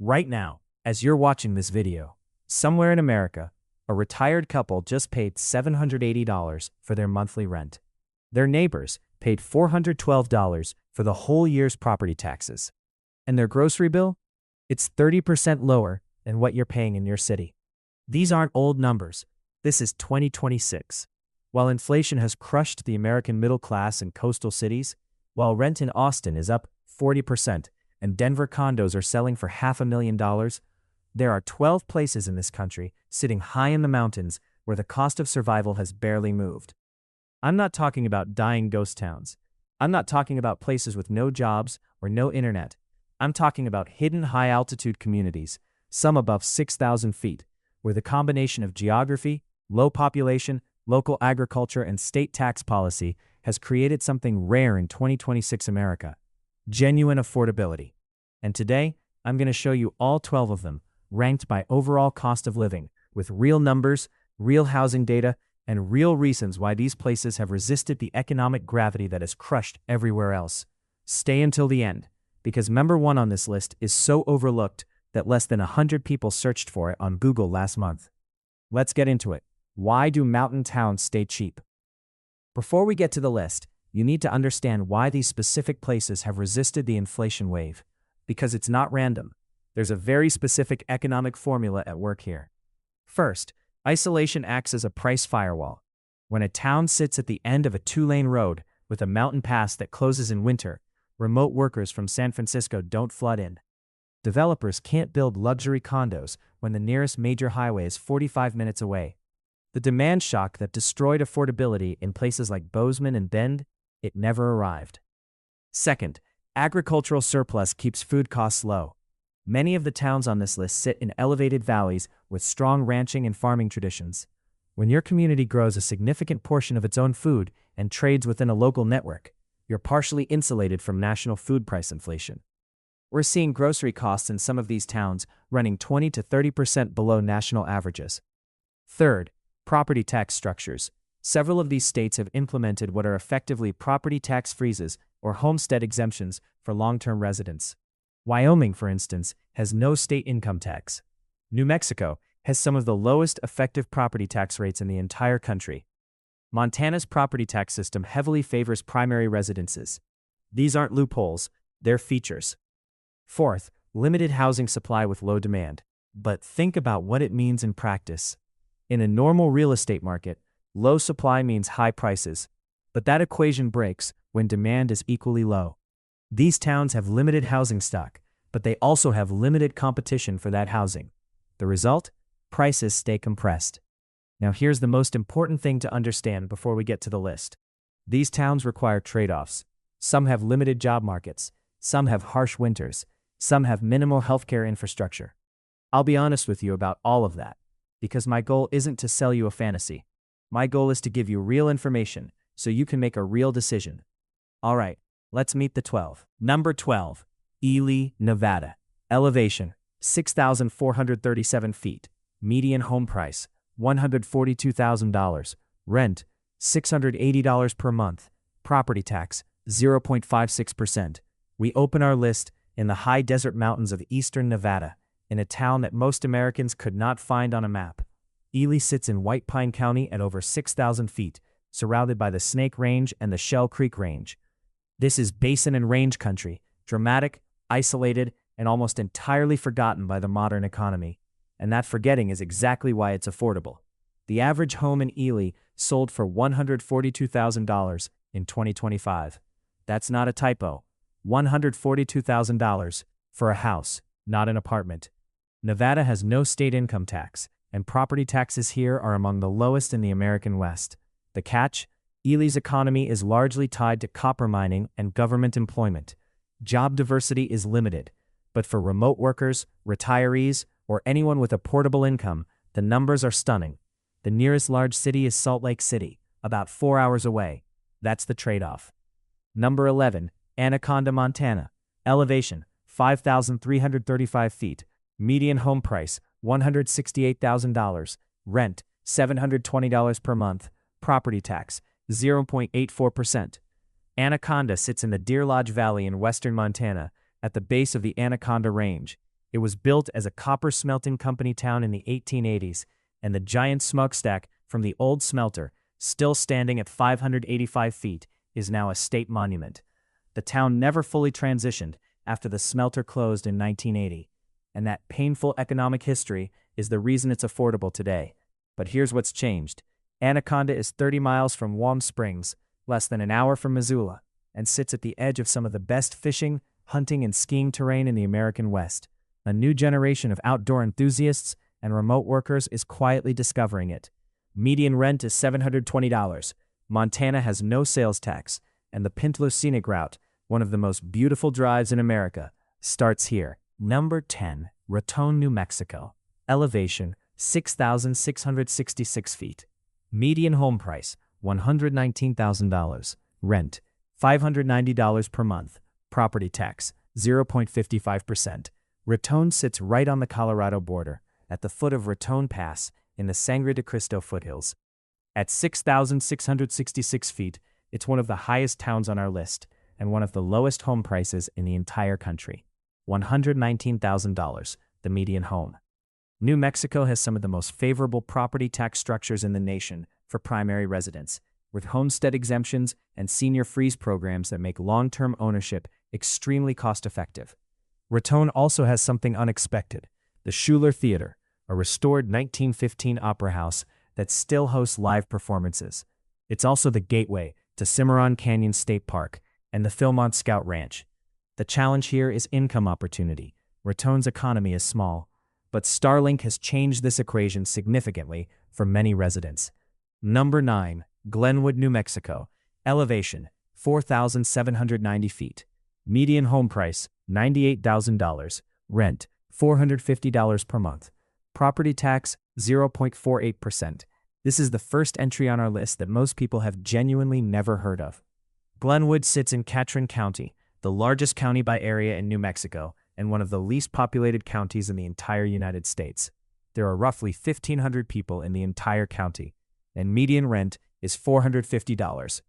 Right now, as you're watching this video, somewhere in America, a retired couple just paid $780 for their monthly rent. Their neighbors paid $412 for the whole year's property taxes. And their grocery bill? It's 30% lower than what you're paying in your city. These aren't old numbers. This is 2026. While inflation has crushed the American middle class in coastal cities, while rent in Austin is up 40% and Denver condos are selling for $500,000, there are 12 places in this country sitting high in the mountains where the cost of survival has barely moved. I'm not talking about dying ghost towns. I'm not talking about places with no jobs or no internet. I'm talking about hidden high-altitude communities, some above 6,000 feet, where the combination of geography, low population, local agriculture, and state tax policy has created something rare in 2026 America: genuine affordability. And today, I'm going to show you all 12 of them, ranked by overall cost of living, with real numbers, real housing data, and real reasons why these places have resisted the economic gravity that has crushed everywhere else. Stay until the end, because number 1 on this list is so overlooked that less than 100 people searched for it on Google last month. Let's get into it. Why do mountain towns stay cheap? Before we get to the list, you need to understand why these specific places have resisted the inflation wave. Because it's not random. There's a very specific economic formula at work here. First, isolation acts as a price firewall. When a town sits at the end of a 2-lane road with a mountain pass that closes in winter, remote workers from San Francisco don't flood in. Developers can't build luxury condos when the nearest major highway is 45 minutes away. The demand shock that destroyed affordability in places like Bozeman and Bend, it never arrived. Second, agricultural surplus keeps food costs low. Many of the towns on this list sit in elevated valleys with strong ranching and farming traditions. When your community grows a significant portion of its own food and trades within a local network, you're partially insulated from national food price inflation. We're seeing grocery costs in some of these towns running 20 to 30% below national averages. Third, property tax structures. Several of these states have implemented what are effectively property tax freezes or homestead exemptions for long-term residents. Wyoming, for instance, has no state income tax. New Mexico has some of the lowest effective property tax rates in the entire country. Montana's property tax system heavily favors primary residences. These aren't loopholes, they're features. Fourth, limited housing supply with low demand. But think about what it means in practice. In a normal real estate market, low supply means high prices. But that equation breaks when demand is equally low. These towns have limited housing stock, but they also have limited competition for that housing. The result? Prices stay compressed. Now here's the most important thing to understand before we get to the list. These towns require trade-offs. Some have limited job markets. Some have harsh winters. Some have minimal healthcare infrastructure. I'll be honest with you about all of that, because my goal isn't to sell you a fantasy. My goal is to give you real information so you can make a real decision. All right, let's meet the 12. Number 12, Ely, Nevada. Elevation, 6,437 feet. Median home price, $142,000. Rent, $680 per month. Property tax, 0.56%. We open our list in the high desert mountains of eastern Nevada, in a town that most Americans could not find on a map. Ely sits in White Pine County at over 6,000 feet, surrounded by the Snake Range and the Shell Creek Range. This is basin and range country, dramatic, isolated, and almost entirely forgotten by the modern economy. And that forgetting is exactly why it's affordable. The average home in Ely sold for $142,000 in 2025. That's not a typo. $142,000 for a house, not an apartment. Nevada has no state income tax, and property taxes here are among the lowest in the American West. The catch? Ely's economy is largely tied to copper mining and government employment. Job diversity is limited, but for remote workers, retirees, or anyone with a portable income, the numbers are stunning. The nearest large city is Salt Lake City, about 4 hours away. That's the trade-off. Number 11, Anaconda, Montana. Elevation, 5,335 feet. Median home price, $168,000. Rent, $720 per month. Property tax, 0.84%. Anaconda sits in the Deer Lodge Valley in western Montana, at the base of the Anaconda Range. It was built as a copper smelting company town in the 1880s, and the giant smokestack from the old smelter, still standing at 585 feet, is now a state monument. The town never fully transitioned after the smelter closed in 1980, and that painful economic history is the reason it's affordable today. But here's what's changed. Anaconda is 30 miles from Warm Springs, less than an hour from Missoula, and sits at the edge of some of the best fishing, hunting, and skiing terrain in the American West. A new generation of outdoor enthusiasts and remote workers is quietly discovering it. Median rent is $720. Montana has no sales tax, and the Pintlo Scenic Route, one of the most beautiful drives in America, starts here. Number 10. Raton, New Mexico. Elevation, 6,666 feet. Median home price, $119,000. Rent, $590 per month. Property tax, 0.55%. Raton sits right on the Colorado border, at the foot of Raton Pass in the Sangre de Cristo foothills. At 6,666 feet, it's one of the highest towns on our list and one of the lowest home prices in the entire country. $119,000, the median home. New Mexico has some of the most favorable property tax structures in the nation for primary residents, with homestead exemptions and senior freeze programs that make long-term ownership extremely cost-effective. Raton also has something unexpected: the Schuler Theater, a restored 1915 opera house that still hosts live performances. It's also the gateway to Cimarron Canyon State Park and the Philmont Scout Ranch. The challenge here is income opportunity. Raton's economy is small, but Starlink has changed this equation significantly for many residents. Number 9. Glenwood, New Mexico. Elevation, 4,790 feet. Median home price, $98,000. Rent, $450 per month. Property tax, 0.48%. This is the first entry on our list that most people have genuinely never heard of. Glenwood sits in Catron County, the largest county by area in New Mexico, and one of the least populated counties in the entire United States. There are roughly 1,500 people in the entire county, and median rent is $450.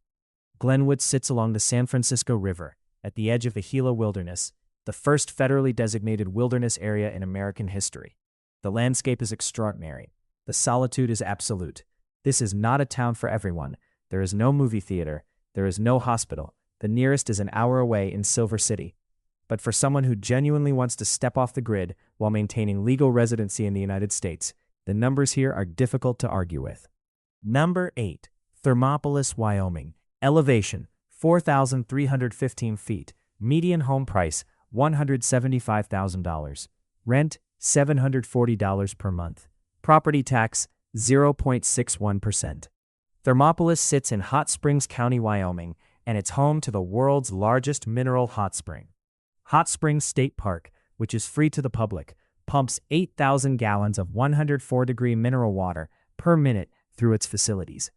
Glenwood sits along the San Francisco River, at the edge of the Gila Wilderness, the first federally designated wilderness area in American history. The landscape is extraordinary. The solitude is absolute. This is not a town for everyone. There is no movie theater. There is no hospital. The nearest is an hour away in Silver City. But for someone who genuinely wants to step off the grid while maintaining legal residency in the United States, the numbers here are difficult to argue with. Number 8. Thermopolis, Wyoming. Elevation, 4,315 feet. Median home price, $175,000. Rent, $740 per month. Property tax, 0.61%. Thermopolis sits in Hot Springs County, Wyoming, and it's home to the world's largest mineral hot spring. Hot Springs State Park, which is free to the public, pumps 8,000 gallons of 104-degree mineral water per minute through its facilities.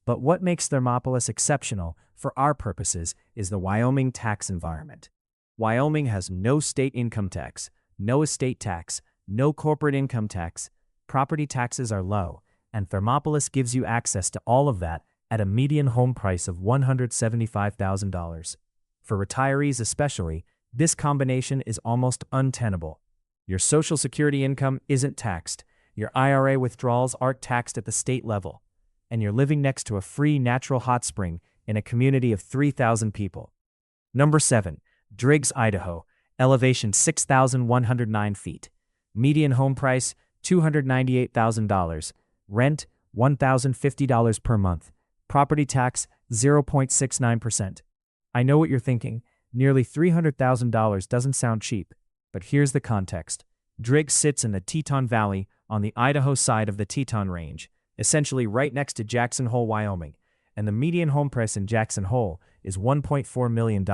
But what makes Thermopolis exceptional for our purposes is the Wyoming tax environment. Wyoming has no state income tax, no estate tax, no corporate income tax. Property taxes are low, and Thermopolis gives you access to all of that at a median home price of $175,000. For retirees especially, this combination is almost untenable. Your Social Security income isn't taxed, your IRA withdrawals aren't taxed at the state level, and you're living next to a free natural hot spring in a community of 3,000 people. Number 7. Driggs, Idaho. Elevation 6,109 feet. Median home price $298,000. Rent $1,050 per month. Property tax 0.69%. I know what you're thinking. Nearly $300,000 doesn't sound cheap, but here's the context. Driggs sits in the Teton Valley on the Idaho side of the Teton Range, essentially right next to Jackson Hole, Wyoming, and the median home price in Jackson Hole is $1.4 million.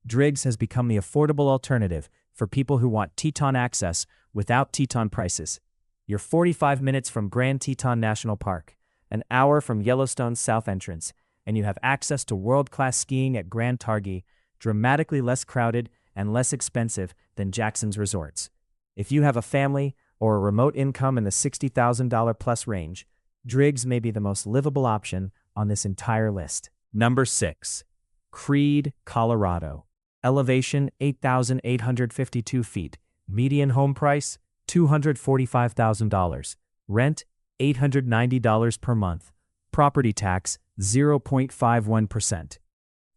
Driggs has become the affordable alternative for people who want Teton access without Teton prices. You're 45 minutes from Grand Teton National Park, an hour from Yellowstone's south entrance, and you have access to world-class skiing at Grand Targhee, dramatically less crowded and less expensive than Jackson's resorts. If you have a family or a remote income in the $60,000 plus range, Driggs may be the most livable option on this entire list. Number 6. Creede, Colorado. Elevation 8,852 feet. Median home price, $245,000. Rent, $890 per month. Property tax, 0.51%.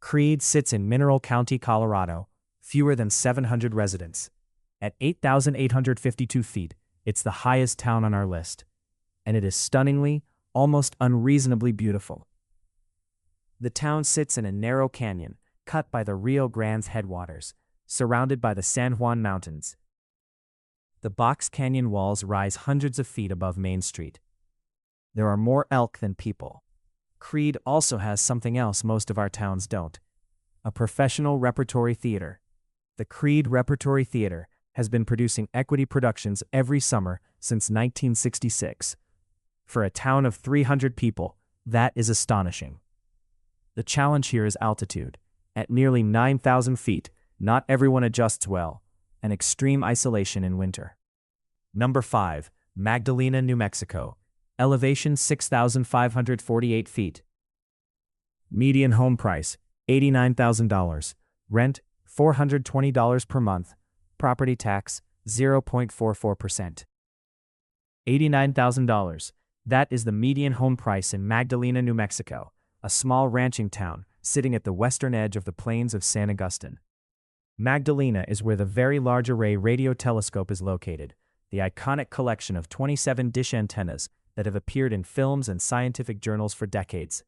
Creede sits in Mineral County, Colorado, fewer than 700 residents. At 8,852 feet, it's the highest town on our list. And it is stunningly, almost unreasonably beautiful. The town sits in a narrow canyon, cut by the Rio Grande's headwaters, surrounded by the San Juan Mountains. The box canyon walls rise hundreds of feet above Main Street. There are more elk than people. Creede also has something else most of our towns don't: a professional repertory theater. The Creede Repertory Theater has been producing equity productions every summer since 1966. For a town of 300 people, that is astonishing. The challenge here is altitude. At nearly 9,000 feet, not everyone adjusts well, and extreme isolation in winter. Number 5. Magdalena, New Mexico. Elevation 6,548 feet. Median home price, $89,000. Rent, $420 per month. Property tax, 0.44%. $89,000. That is the median home price in Magdalena, New Mexico, a small ranching town sitting at the western edge of the plains of San Agustin. Magdalena is where the Very Large Array Radio Telescope is located, the iconic collection of 27 dish antennas that have appeared in films and scientific journals for decades.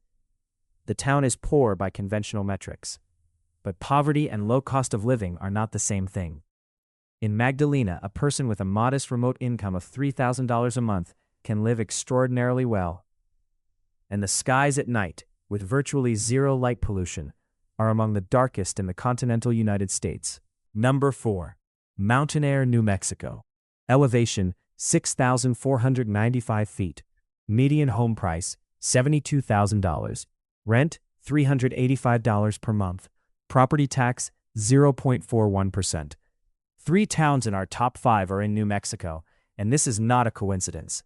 The town is poor by conventional metrics. But poverty and low cost of living are not the same thing. In Magdalena, a person with a modest remote income of $3,000 a month can live extraordinarily well. And the skies at night, with virtually zero light pollution, are among the darkest in the continental United States. Number 4. Mountainair, New Mexico. Elevation, 6,495 feet. Median home price, $72,000. Rent, $385 per month. Property tax, 0.41%. 3 towns in our top 5 are in New Mexico, and this is not a coincidence.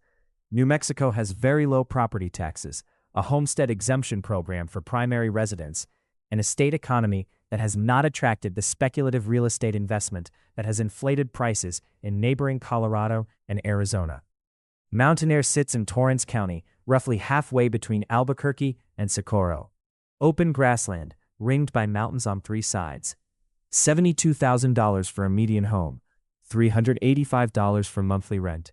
New Mexico has very low property taxes, a homestead exemption program for primary residents, and a state economy that has not attracted the speculative real estate investment that has inflated prices in neighboring Colorado and Arizona. Mountainair sits in Torrance County, roughly halfway between Albuquerque and Socorro. Open grassland, ringed by mountains on 3 sides. $72,000 for a median home, $385 for monthly rent.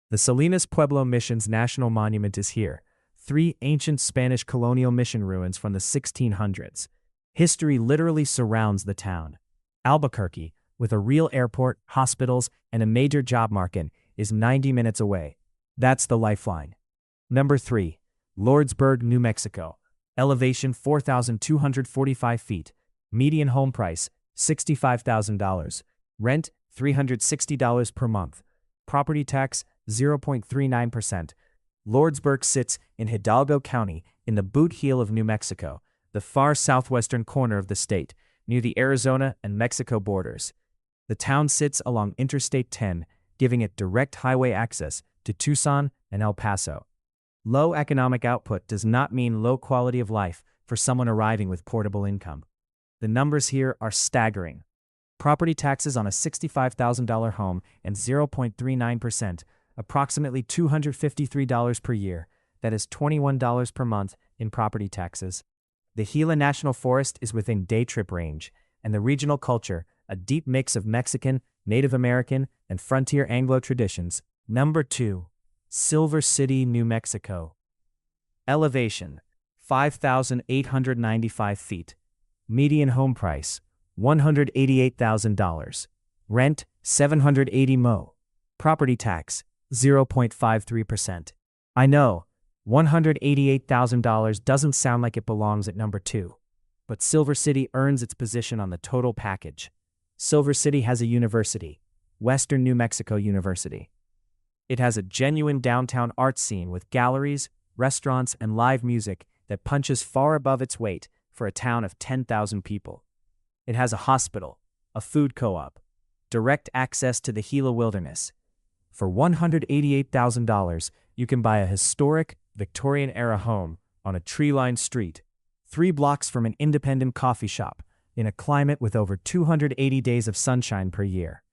The Salinas Pueblo Mission's National Monument is here, 3 ancient Spanish colonial mission ruins from the 1600s. History literally surrounds the town. Albuquerque, with a real airport, hospitals, and a major job market, is 90 minutes away. That's the lifeline. Number 3. Lordsburg, New Mexico. Elevation 4,245 feet. Median home price, $65,000. Rent, $360 per month. Property tax, 0.39%. Lordsburg sits in Hidalgo County in the boot heel of New Mexico, the far southwestern corner of the state, near the Arizona and Mexico borders. The town sits along Interstate 10, giving it direct highway access to Tucson and El Paso. Low economic output does not mean low quality of life for someone arriving with portable income. The numbers here are staggering. Property taxes on a $65,000 home and 0.39%, approximately $253 per year. That is $21 per month in property taxes. The Gila National Forest is within day trip range, and the regional culture, a deep mix of Mexican, Native American, and frontier Anglo traditions. Number 2. Silver City, New Mexico. Elevation, 5,895 feet. Median home price, $188,000. Rent, $780 Property tax, 0.53%. I know, $188,000 doesn't sound like it belongs at number 2. But Silver City earns its position on the total package. Silver City has a university, Western New Mexico University. It has a genuine downtown art scene with galleries, restaurants, and live music that punches far above its weight for a town of 10,000 people. It has a hospital, a food co-op, direct access to the Gila wilderness. For $188,000, you can buy a historic, Victorian-era home on a tree-lined street, 3 blocks from an independent coffee shop, in a climate with over 280 days of sunshine per year.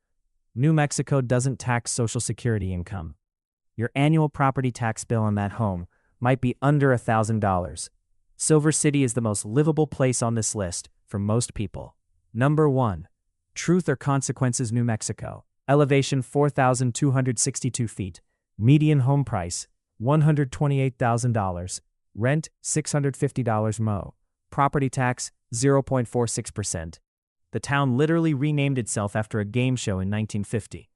New Mexico doesn't tax Social Security income. Your annual property tax bill on that home might be under $1,000. Silver City is the most livable place on this list for most people. Number 1. Truth or Consequences, New Mexico. Elevation 4,262 feet. Median home price $128,000. Rent $650 mo. Property tax 0.46%. The town literally renamed itself after a game show in 1950.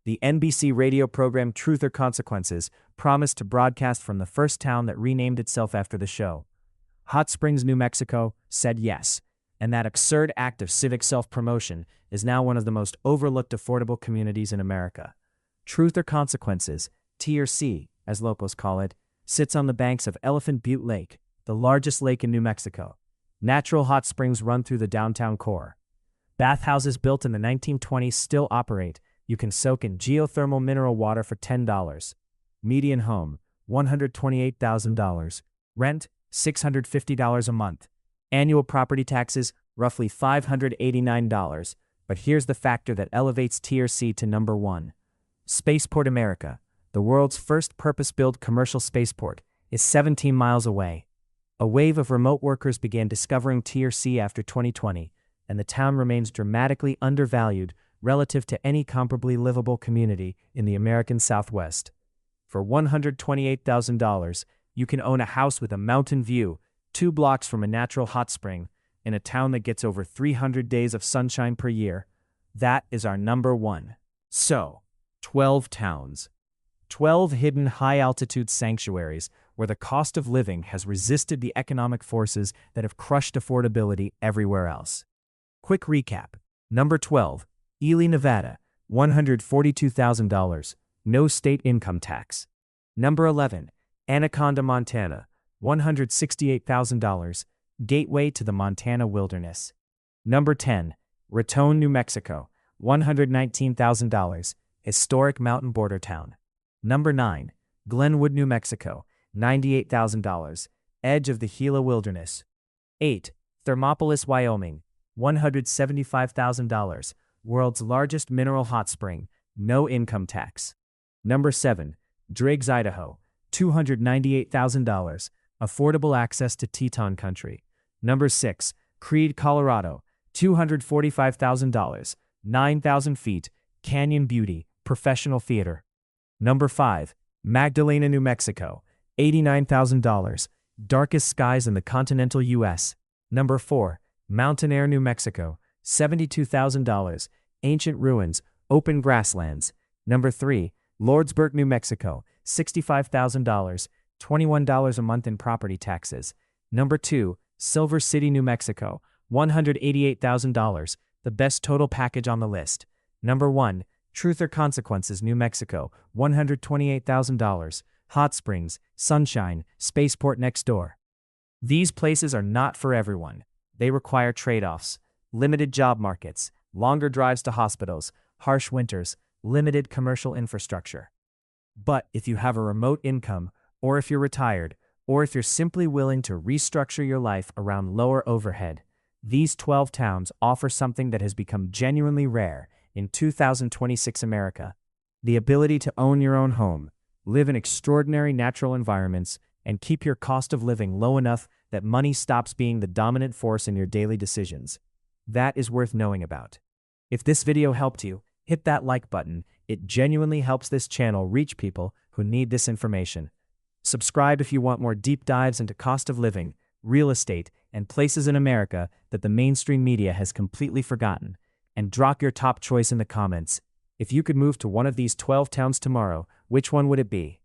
The NBC radio program Truth or Consequences promised to broadcast from the first town that renamed itself after the show. Hot Springs, New Mexico said yes, and that absurd act of civic self-promotion is now one of the most overlooked affordable communities in America. Truth or Consequences, T or C, as locals call it, sits on the banks of Elephant Butte Lake, the largest lake in New Mexico. Natural hot springs run through the downtown core. Bathhouses built in the 1920s still operate. You can soak in geothermal mineral water for $10. Median home, $128,000. Rent, $650 a month. Annual property taxes, roughly $589. But here's the factor that elevates Tier C to number 1. Spaceport America, the world's first purpose-built commercial spaceport, is 17 miles away. A wave of remote workers began discovering Tier C after 2020, and the town remains dramatically undervalued relative to any comparably livable community in the American Southwest. For $128,000, you can own a house with a mountain view, 2 blocks from a natural hot spring, in a town that gets over 300 days of sunshine per year. That is our number 1. So, 12 towns. 12 hidden high-altitude sanctuaries where the cost of living has resisted the economic forces that have crushed affordability everywhere else. Quick recap. Number 12. Ely, Nevada, $142,000, no state income tax. Number 11, Anaconda, Montana, $168,000, gateway to the Montana wilderness. Number 10, Raton, New Mexico, $119,000, historic mountain border town. Number 9, Glenwood, New Mexico, $98,000, edge of the Gila wilderness. 8, Thermopolis, Wyoming, $175,000, world's largest mineral hot spring, no income tax. Number 7, Driggs, Idaho, $298,000, affordable access to Teton country. Number 6, Creede, Colorado, $245,000, 9,000 feet, canyon beauty, professional theater. Number 5, Magdalena, New Mexico, $89,000, darkest skies in the continental U.S. Number 4, Mountainair, New Mexico, $72,000, ancient ruins, open grasslands. Number 3, Lordsburg, New Mexico, $65,000, $21 a month in property taxes. Number 2, Silver City, New Mexico, $188,000, the best total package on the list. Number 1, Truth or Consequences, New Mexico, $128,000, hot springs, sunshine, spaceport next door. These places are not for everyone. They require trade-offs, limited job markets, longer drives to hospitals, harsh winters, limited commercial infrastructure. But if you have a remote income, or if you're retired, or if you're simply willing to restructure your life around lower overhead, these 12 towns offer something that has become genuinely rare in 2026 America: the ability to own your own home, live in extraordinary natural environments, and keep your cost of living low enough that money stops being the dominant force in your daily decisions. That is worth knowing about. If this video helped you, hit that like button. It genuinely helps this channel reach people who need this information. Subscribe if you want more deep dives into cost of living, real estate, and places in America that the mainstream media has completely forgotten. And drop your top choice in the comments. If you could move to one of these 12 towns tomorrow, which one would it be?